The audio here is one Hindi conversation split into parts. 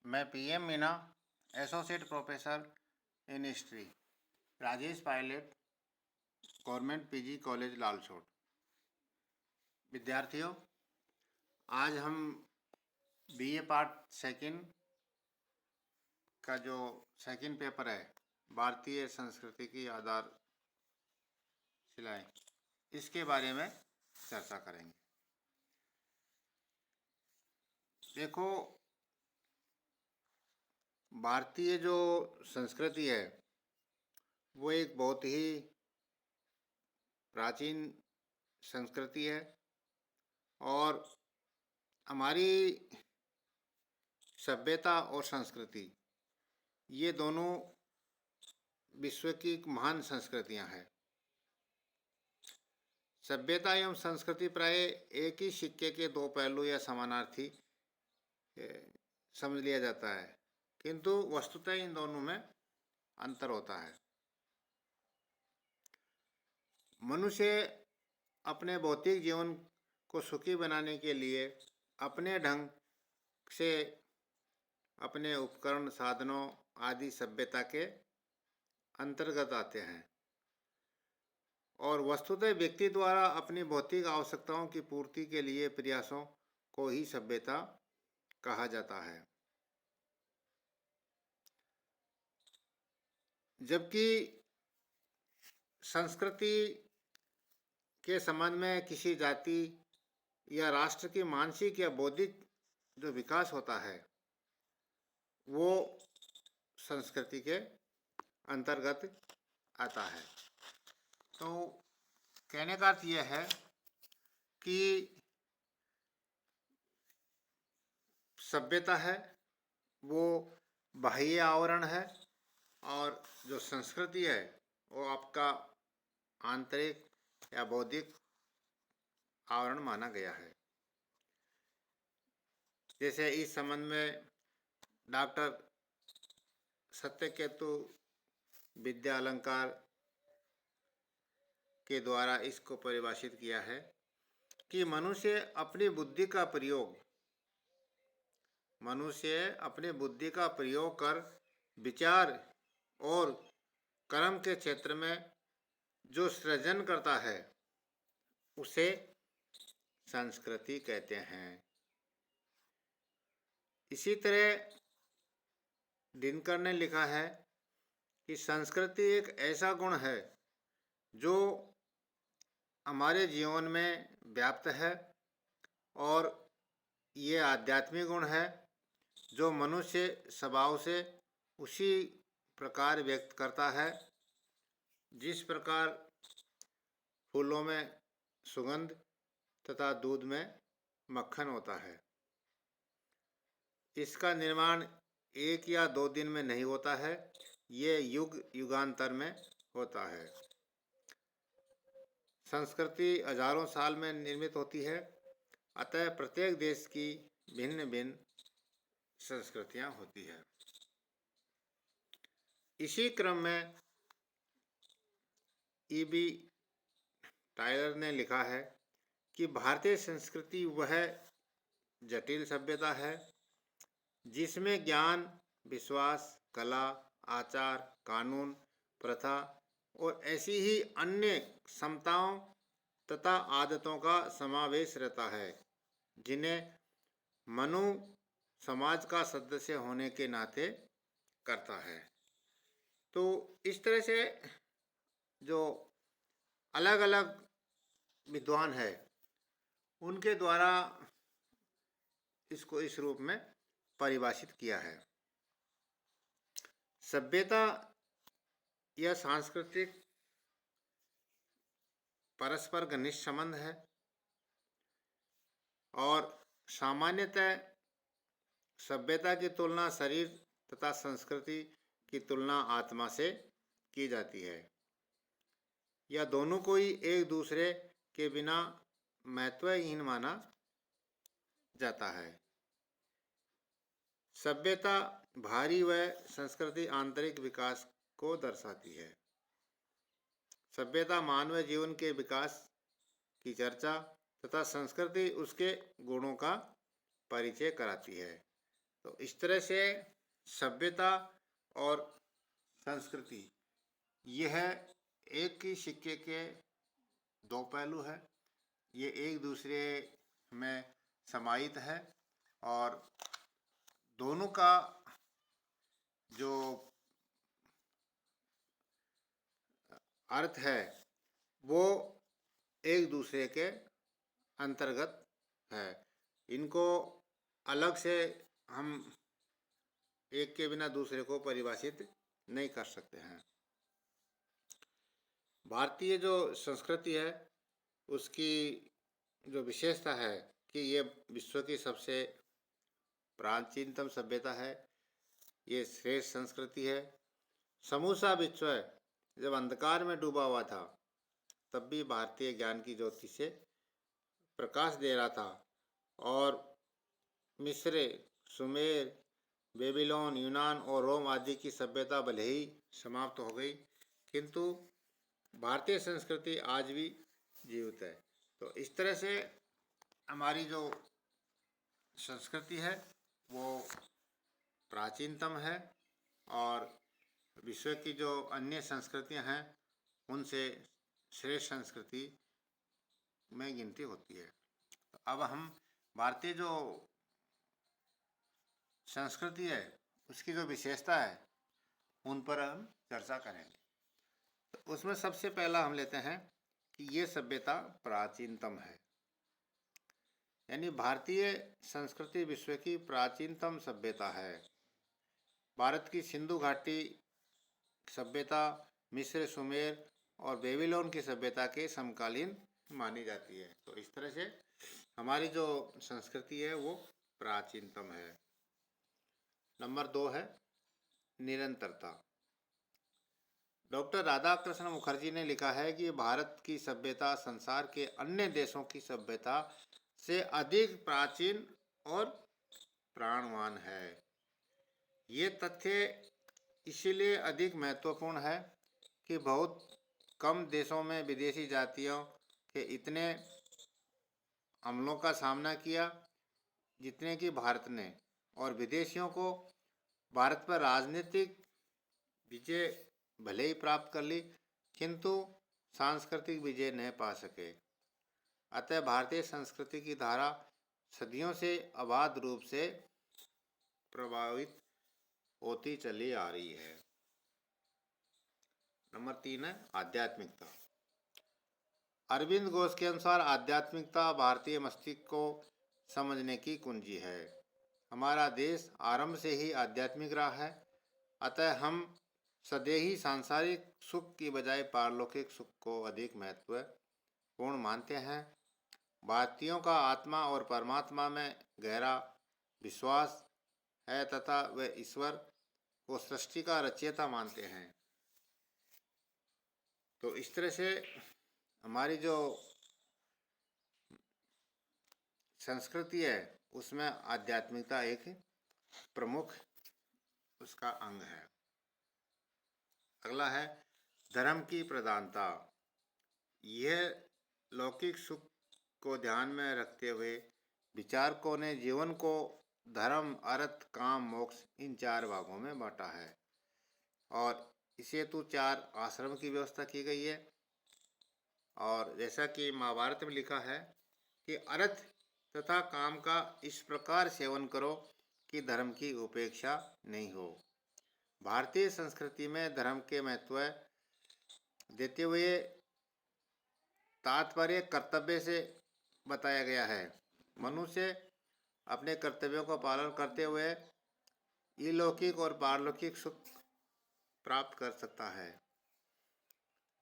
मैं PM Meena, associate professor in history, Rajesh Pilot, government PG college Lalsot. विद्यार्थियों, आज हम BA पार्ट सेकंड का जो सेकंड पेपर है, भारतीय संस्कृति की आधारशिलाएं, इसके बारे में चर्चा करेंगे। देखो, भारतीय जो संस्कृति है वो एक बहुत ही प्राचीन संस्कृति है और हमारी सभ्यता और संस्कृति ये दोनों विश्व की महान संस्कृतियां हैं। सभ्यता एवं संस्कृति प्राय एक ही सिक्के के दो पहलू या समानार्थी समझ लिया जाता है, किंतु वस्तुतः इन दोनों में अंतर होता है। मनुष्य अपने भौतिक जीवन को सुखी बनाने के लिए अपने ढंग से अपने उपकरण, साधनों आदि सभ्यता के अंतर्गत आते हैं और वस्तुतः व्यक्ति द्वारा अपनी भौतिक आवश्यकताओं की पूर्ति के लिए प्रयासों को ही सभ्यता कहा जाता है। जबकि संस्कृति के संबंध में किसी जाति या राष्ट्र की मानसिक या बौद्धिक जो विकास होता है वो संस्कृति के अंतर्गत आता है। तो कहने का अर्थ यह है कि सभ्यता है वो बाह्य आवरण है और जो संस्कृति है वो आपका आंतरिक या बौद्धिक आवरण माना गया है। जैसे इस संबंध में डॉक्टर सत्यकेतु विद्या अलंकार के द्वारा इसको परिभाषित किया है कि मनुष्य अपनी बुद्धि का प्रयोग कर विचार और कर्म के क्षेत्र में जो सृजन करता है उसे संस्कृति कहते हैं। इसी तरह दिनकर ने लिखा है कि संस्कृति एक ऐसा गुण है जो हमारे जीवन में व्याप्त है और ये आध्यात्मिक गुण है जो मनुष्य स्वभाव से उसी प्रकार व्यक्त करता है जिस प्रकार फूलों में सुगंध तथा दूध में मक्खन होता है। इसका निर्माण एक या दो दिन में नहीं होता है, ये युग युगांतर में होता है। संस्कृति हजारों साल में निर्मित होती है, अतः प्रत्येक देश की भिन्न भिन्न संस्कृतियां होती है। इसी क्रम में E.B. टायलर ने लिखा है कि भारतीय संस्कृति वह जटिल सभ्यता है जिसमें ज्ञान, विश्वास, कला, आचार, कानून, प्रथा और ऐसी ही अन्य क्षमताओं तथा आदतों का समावेश रहता है जिन्हें मनुष्य समाज का सदस्य होने के नाते करता है। तो इस तरह से जो अलग अलग विद्वान है उनके द्वारा इसको इस रूप में परिभाषित किया है। सभ्यता या सांस्कृतिक परस्पर घनिष्ठ संबंध है और सामान्यतः सभ्यता की तुलना शरीर तथा संस्कृति की तुलना आत्मा से की जाती है या दोनों को ही एक दूसरे के बिना महत्वहीन माना जाता है। सभ्यता बाहरी व संस्कृति आंतरिक विकास को दर्शाती है। सभ्यता मानव जीवन के विकास की चर्चा तथा संस्कृति उसके गुणों का परिचय कराती है। तो इस तरह से सभ्यता और संस्कृति यह एक ही सिक्के के दो पहलू है। ये एक दूसरे में समाहित है और दोनों का जो अर्थ है वो एक दूसरे के अंतर्गत है। इनको अलग से हम एक के बिना दूसरे को परिभाषित नहीं कर सकते हैं। भारतीय जो संस्कृति है उसकी जो विशेषता है कि ये विश्व की सबसे प्राचीनतम सभ्यता है, ये श्रेष्ठ संस्कृति है। समूचा विश्व जब अंधकार में डूबा हुआ था तब भी भारतीय ज्ञान की ज्योति से प्रकाश दे रहा था और मिस्र, सुमेर, बेबीलोन, यूनान और रोम आदि की सभ्यता भले ही समाप्त हो गई किंतु भारतीय संस्कृति आज भी जीवित है। तो इस तरह से हमारी जो संस्कृति है वो प्राचीनतम है और विश्व की जो अन्य संस्कृतियां हैं उनसे श्रेष्ठ संस्कृति में गिनती होती है। तो अब हम भारतीय जो संस्कृति है उसकी जो विशेषता है उन पर हम चर्चा करेंगे। तो उसमें सबसे पहला हम लेते हैं कि ये सभ्यता प्राचीनतम है, यानी भारतीय संस्कृति विश्व की प्राचीनतम सभ्यता है। भारत की सिंधु घाटी सभ्यता मिस्र, सुमेर और बेबीलोन की सभ्यता के समकालीन मानी जाती है। तो इस तरह से हमारी जो संस्कृति है वो प्राचीनतम है। नंबर 2 है निरंतरता। डॉक्टर राधाकृष्ण मुखर्जी ने लिखा है कि भारत की सभ्यता संसार के अन्य देशों की सभ्यता से अधिक प्राचीन और प्राणवान है। ये तथ्य इसीलिए अधिक महत्वपूर्ण है कि बहुत कम देशों में विदेशी जातियों के इतने हमलों का सामना किया जितने कि भारत ने, और विदेशियों को भारत पर राजनीतिक विजय भले ही प्राप्त कर ली किंतु सांस्कृतिक विजय नहीं पा सके। अतः भारतीय संस्कृति की धारा सदियों से अबाध रूप से प्रभावित होती चली आ रही है। नंबर 3 है आध्यात्मिकता। अरविंद घोष के अनुसार आध्यात्मिकता भारतीय मस्तिष्क को समझने की कुंजी है। हमारा देश आरंभ से ही आध्यात्मिक रहा है, अतः हम सदैव सांसारिक सुख की बजाय पारलौकिक सुख को अधिक महत्वपूर्ण मानते हैं। भारतीयों का आत्मा और परमात्मा में गहरा विश्वास है तथा वे ईश्वर को सृष्टि का रचयिता मानते हैं। तो इस तरह से हमारी जो संस्कृति है उसमें आध्यात्मिकता एक प्रमुख उसका अंग है। अगला है धर्म की प्रधानता। यह लौकिक सुख को ध्यान में रखते हुए विचारकों ने जीवन को धर्म, अर्थ, काम, मोक्ष इन 4 भागों में बांटा है और इसे हेतु 4 आश्रम की व्यवस्था की गई है। और जैसा कि महाभारत में लिखा है कि अर्थ तथा काम का इस प्रकार सेवन करो कि धर्म की उपेक्षा नहीं हो। भारतीय संस्कृति में धर्म के महत्व देते हुए तात्पर्य कर्तव्य से बताया गया है। मनुष्य अपने कर्तव्यों का पालन करते हुए अलौकिक और पारलौकिक सुख प्राप्त कर सकता है।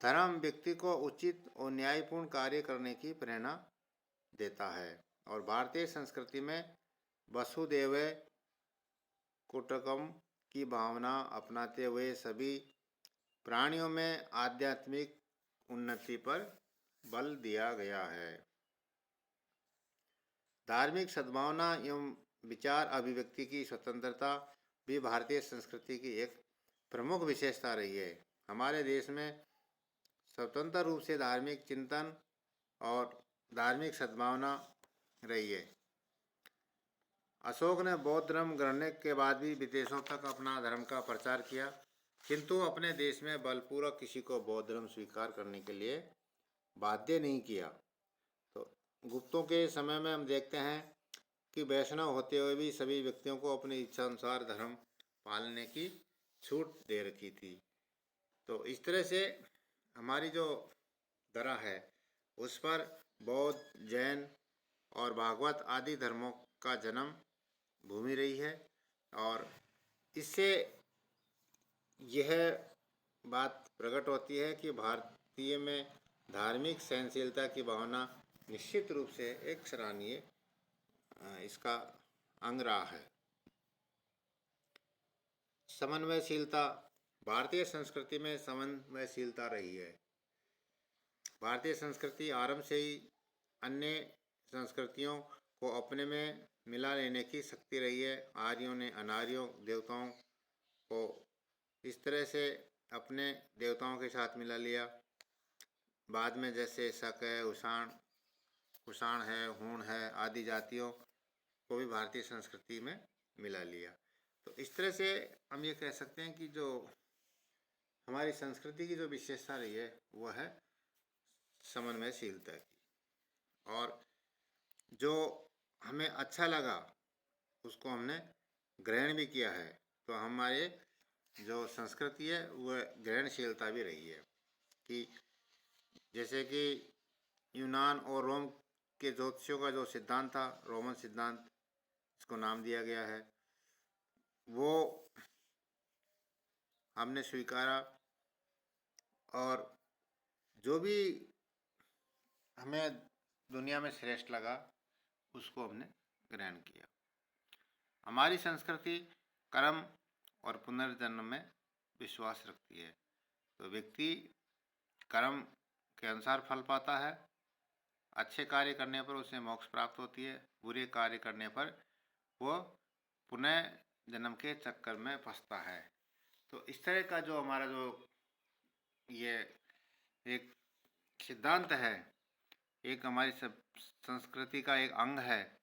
धर्म व्यक्ति को उचित और न्यायपूर्ण कार्य करने की प्रेरणा देता है और भारतीय संस्कृति में वसुदेव कुटुंबकम की भावना अपनाते हुए सभी प्राणियों में आध्यात्मिक उन्नति पर बल दिया गया है। धार्मिक सद्भावना एवं विचार अभिव्यक्ति की स्वतंत्रता भी भारतीय संस्कृति की एक प्रमुख विशेषता रही है। हमारे देश में स्वतंत्र रूप से धार्मिक चिंतन और धार्मिक सद्भावना रही है। अशोक ने बौद्ध धर्म ग्रहण के बाद भी विदेशों तक अपना धर्म का प्रचार किया, किंतु अपने देश में बलपूर्वक किसी को बौद्ध धर्म स्वीकार करने के लिए बाध्य नहीं किया। तो गुप्तों के समय में हम देखते हैं कि वैष्णव होते हुए भी सभी व्यक्तियों को अपनी इच्छा अनुसार धर्म पालने की छूट दे रखी थी। तो इस तरह से हमारी जो धरा है उस पर बौद्ध, जैन और भागवत आदि धर्मों का जन्म भूमि रही है, और इससे यह बात प्रकट होती है कि भारतीय में धार्मिक सहनशीलता की भावना निश्चित रूप से एक सराहनीय इसका अंग रहा है। समन्वयशीलता, भारतीय संस्कृति में समन्वयशीलता रही है। भारतीय संस्कृति आरंभ से ही अन्य संस्कृतियों को अपने में मिला लेने की शक्ति रही है। आर्यों ने अनार्यों देवताओं को इस तरह से अपने देवताओं के साथ मिला लिया। बाद में जैसे शक है, कुषाण है, हूण है आदि जातियों को भी भारतीय संस्कृति में मिला लिया। तो इस तरह से हम ये कह सकते हैं कि जो हमारी संस्कृति की जो विशेषता रही है वह है समन्वयशीलता की, और जो हमें अच्छा लगा उसको हमने ग्रहण भी किया है। तो हमारे जो संस्कृति है वह ग्रहणशीलता भी रही है, कि जैसे कि यूनान और रोम के ज्योतिषियों का जो सिद्धांत था, रोमन सिद्धांत इसको नाम दिया गया है, वो हमने स्वीकारा, और जो भी हमें दुनिया में श्रेष्ठ लगा उसको हमने ग्रहण किया। हमारी संस्कृति कर्म और पुनर्जन्म में विश्वास रखती है। तो व्यक्ति कर्म के अनुसार फल पाता है। अच्छे कार्य करने पर उसे मोक्ष प्राप्त होती है, बुरे कार्य करने पर वह पुनः जन्म के चक्कर में फंसता है। तो इस तरह का जो हमारा जो ये एक सिद्धांत है, एक हमारी संस्कृति का एक अंग है,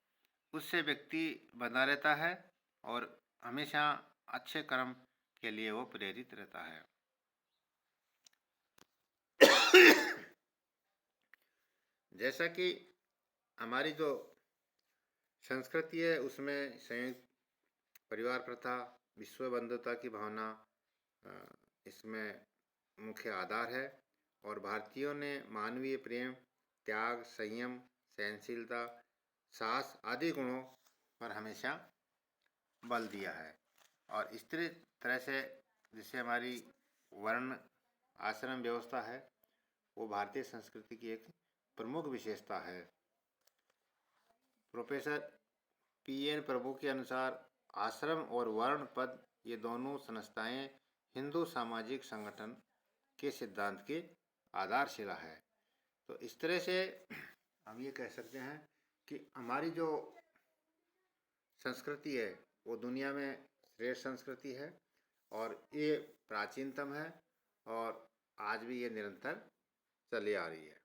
उससे व्यक्ति बना रहता है और हमेशा अच्छे कर्म के लिए वो प्रेरित रहता है। जैसा कि हमारी जो संस्कृति है उसमें संयुक्त परिवार प्रथा, विश्व बंधुता की भावना इसमें मुख्य आधार है, और भारतीयों ने मानवीय प्रेम, त्याग, संयम, सहनशीलता, साहस आदि गुणों पर हमेशा बल दिया है। और इस तरह से जिससे हमारी वर्ण आश्रम व्यवस्था है वो भारतीय संस्कृति की एक प्रमुख विशेषता है। Professor PN. प्रभु के अनुसार आश्रम और वर्ण पद ये दोनों संस्थाएं हिंदू सामाजिक संगठन के सिद्धांत की आधारशिला है। तो इस तरह से हम ये कह सकते हैं कि हमारी जो संस्कृति है वो दुनिया में श्रेष्ठ संस्कृति है, और ये प्राचीनतम है, और आज भी ये निरंतर चली आ रही है।